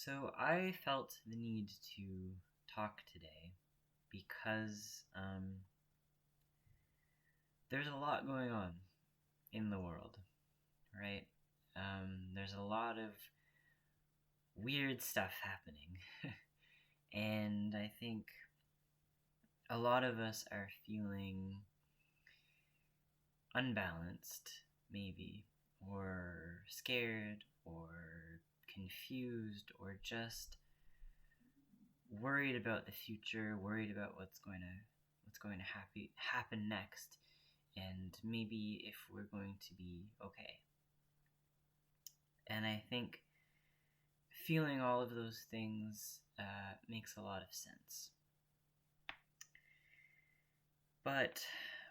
So I felt the need to talk today because there's a lot going on in the world, right? There's a lot of weird stuff happening, and I think a lot of us are feeling unbalanced, maybe, or scared, or confused, or just worried about the future, worried about what's going to happen next, and maybe if we're going to be okay. And I think feeling all of those things makes a lot of sense. But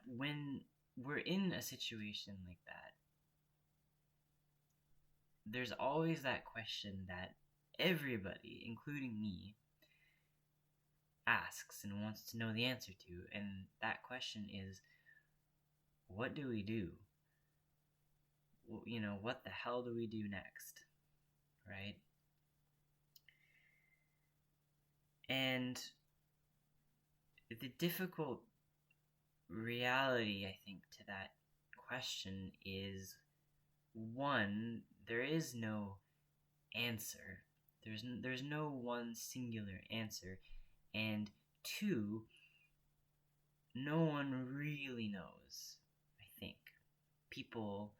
when we're in a situation like that, there's always that question that everybody, including me, asks and wants to know the answer to, and that question is, what do we do? What the hell do we do next, right? And the difficult reality, I think, to that question is, one, there is no answer. There's no one singular answer. And two, no one really knows, I think. People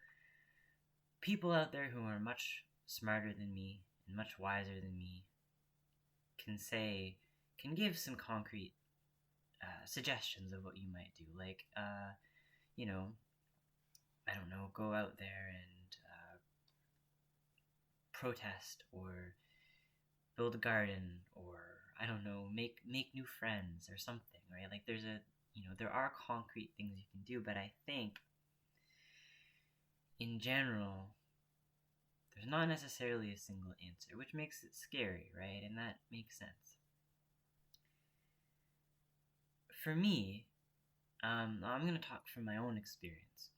out there who are much smarter than me and much wiser than me can give some concrete suggestions of what you might do. Like, I don't know, go out there and protest, or build a garden, or I don't know, make new friends or something, right? Like there are concrete things you can do, but I think in general there's not necessarily a single answer, which makes it scary, right? And that makes sense. For me, I'm going to talk from my own experience.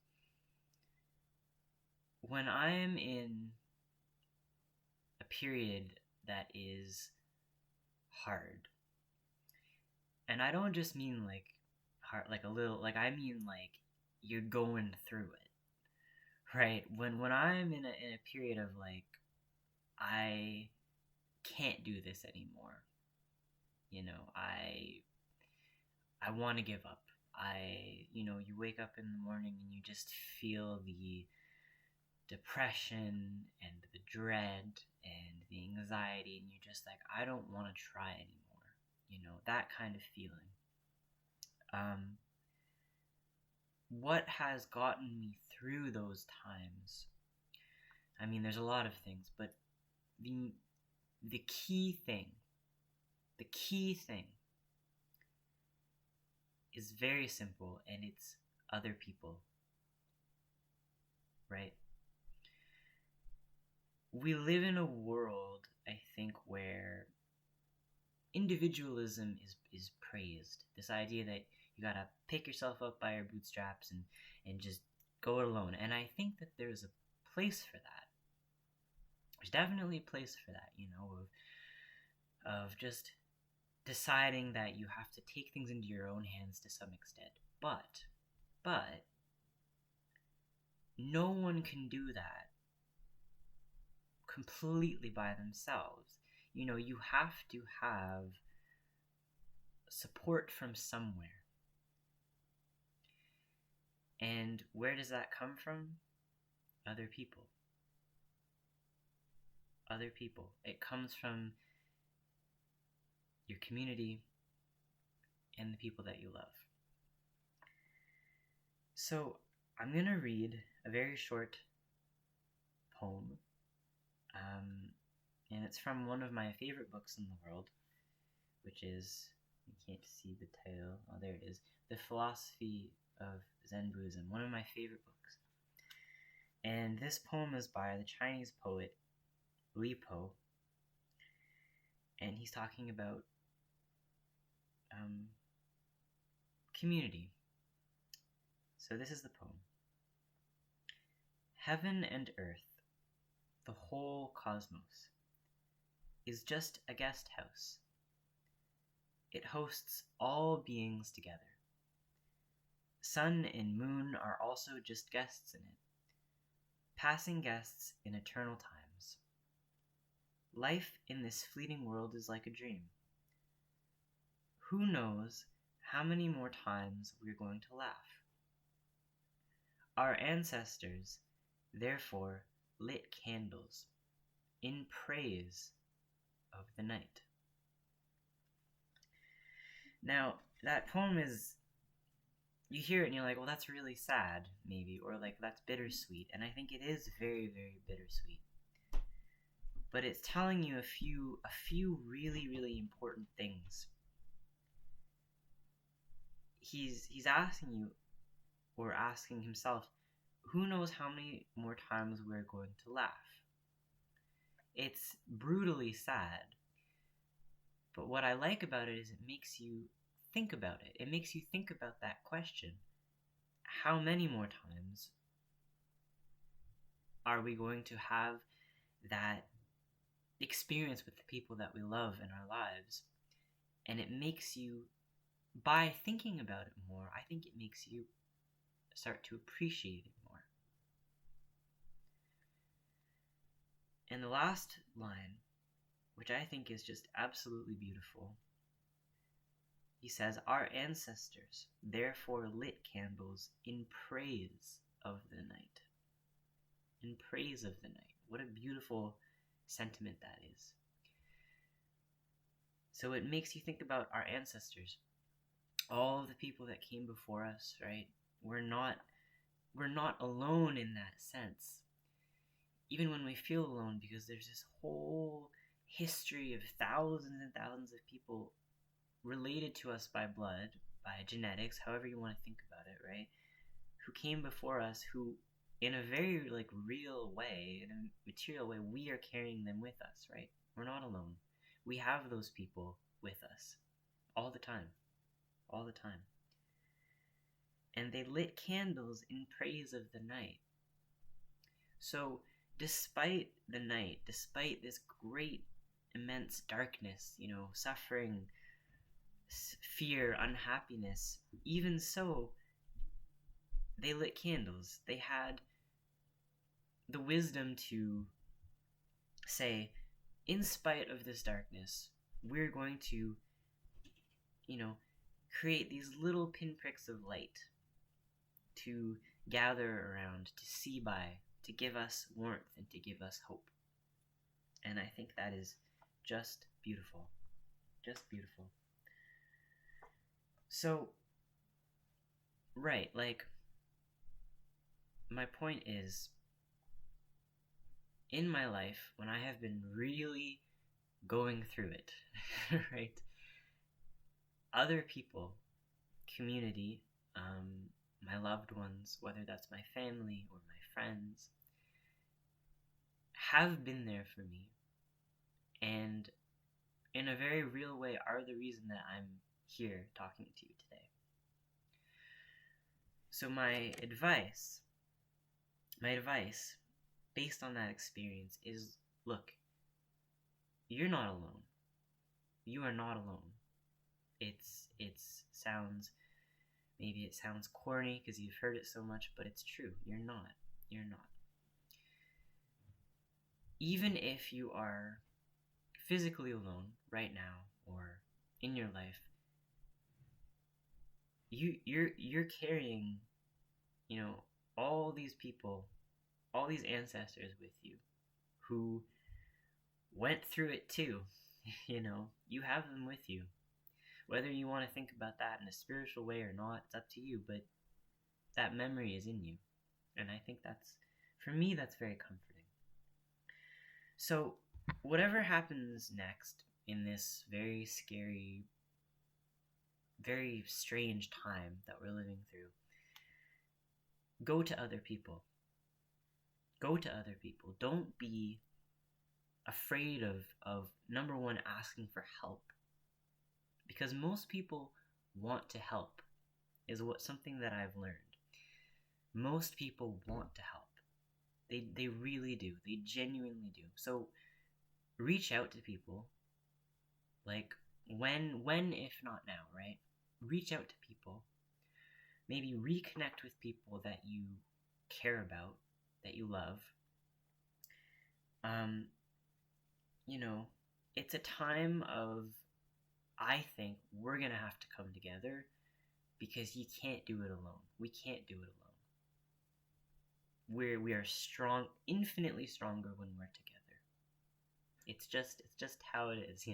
When I am in a period that is hard, and I don't just mean like hard, like a little, like I mean like you're going through it, right? When I'm in a period of like, I can't do this anymore, I want to give up. You wake up in the morning and you just feel the depression and the dread and the anxiety, and you're just like, I don't want to try anymore. That kind of feeling. What has gotten me through those times? I mean, there's a lot of things, but the key thing is very simple, and it's other people, right? We live in a world, I think, where individualism is praised. This idea that you gotta pick yourself up by your bootstraps and just go it alone. And I think that there's a place for that. There's definitely a place for that, of just deciding that you have to take things into your own hands to some extent. But no one can do that completely by themselves. You have to have support from somewhere. And where does that come from? Other people. It comes from your community and the people that you love. So I'm going to read a very short poem, and it's from one of my favorite books in the world, which is, you can't see the title, oh there it is, The Philosophy of Zen Buddhism, one of my favorite books. And this poem is by the Chinese poet Li Po, and he's talking about community. So this is the poem. Heaven and earth, the whole cosmos, is just a guest house. It hosts all beings together. Sun and moon are also just guests in it, passing guests in eternal times. Life in this fleeting world is like a dream. Who knows how many more times we're going to laugh? Our ancestors, therefore, lit candles in praise of the night. Now, that poem is, you hear it and you're like, well, that's really sad, maybe, or like, that's bittersweet, and I think it is very, very bittersweet. But it's telling you a few really, really important things. He's asking you, or asking himself, who knows how many more times we're going to laugh? It's brutally sad, but what I like about it is it makes you think about it. It makes you think about that question. How many more times are we going to have that experience with the people that we love in our lives? And it makes you, by thinking about it more, I think it makes you start to appreciate it more. And the last line, which I think is just absolutely beautiful, he says, our ancestors therefore lit candles in praise of the night. In praise of the night. What a beautiful sentiment that is. So it makes you think about our ancestors. All of the people that came before us, right? We're not alone in that sense. Even when we feel alone, because there's this whole history of thousands and thousands of people related to us by blood, by genetics, however you want to think about it, right? Who came before us, who in a very real way, in a material way, we are carrying them with us, right? We're not alone. We have those people with us all the time. All the time. And they lit candles in praise of the night. So, despite the night, despite this great, immense darkness, suffering, fear, unhappiness, even so, they lit candles. They had the wisdom to say, in spite of this darkness, we're going to, create these little pinpricks of light to gather around, to see by, to give us warmth and to give us hope. And I think that is just beautiful. Just beautiful. So, right, my point is, in my life, when I have been really going through it, right, other people, community, my loved ones, whether that's my family or my friends, have been there for me, and in a very real way are the reason that I'm here talking to you today. So my advice, based on that experience is, look, you're not alone. You are not alone. Maybe it sounds corny because you've heard it so much, but it's true. You're not. Even if you are physically alone right now or in your life, you're carrying, all these people, all these ancestors with you who went through it too. You have them with you. Whether you want to think about that in a spiritual way or not, it's up to you, but that memory is in you. And I think for me, that's very comforting. So, whatever happens next in this very scary, very strange time that we're living through, go to other people. Go to other people. Don't be afraid of number one, asking for help. Because most people want to help, is something that I've learned. Most people want to help. They really do. They genuinely do. So reach out to people. Like, when if not now, right? Reach out to people. Maybe reconnect with people that you care about, that you love. You know, it's a time of, I think, we're gonna have to come together, because you can't do it alone. We can't do it alone. We are strong, infinitely stronger when we're together. It's just how it is,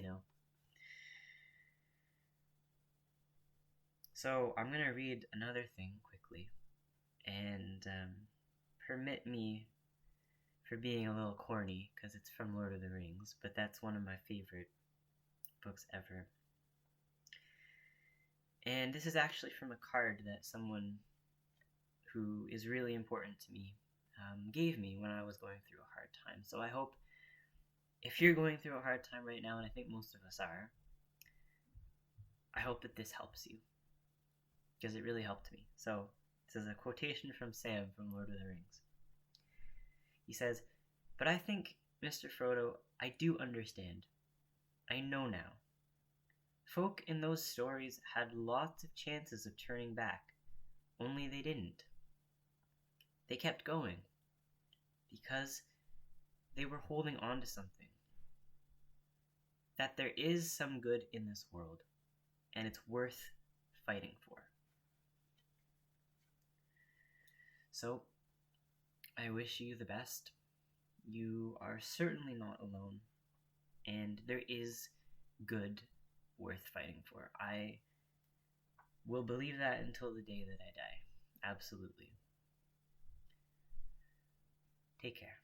So I'm gonna read another thing quickly, and permit me for being a little corny, because it's from Lord of the Rings, but that's one of my favorite books ever. And this is actually from a card that someone who is really important to me gave me when I was going through a hard time. So I hope, if you're going through a hard time right now, and I think most of us are, I hope that this helps you, because it really helped me. So this is a quotation from Sam from Lord of the Rings. He says, "But I think, Mr. Frodo, I do understand. I know now. Folk in those stories had lots of chances of turning back, only they didn't. They kept going, because they were holding on to something. That there is some good in this world, and it's worth fighting for." So, I wish you the best. You are certainly not alone, and there is good worth fighting for. I will believe that until the day that I die. Absolutely. Take care.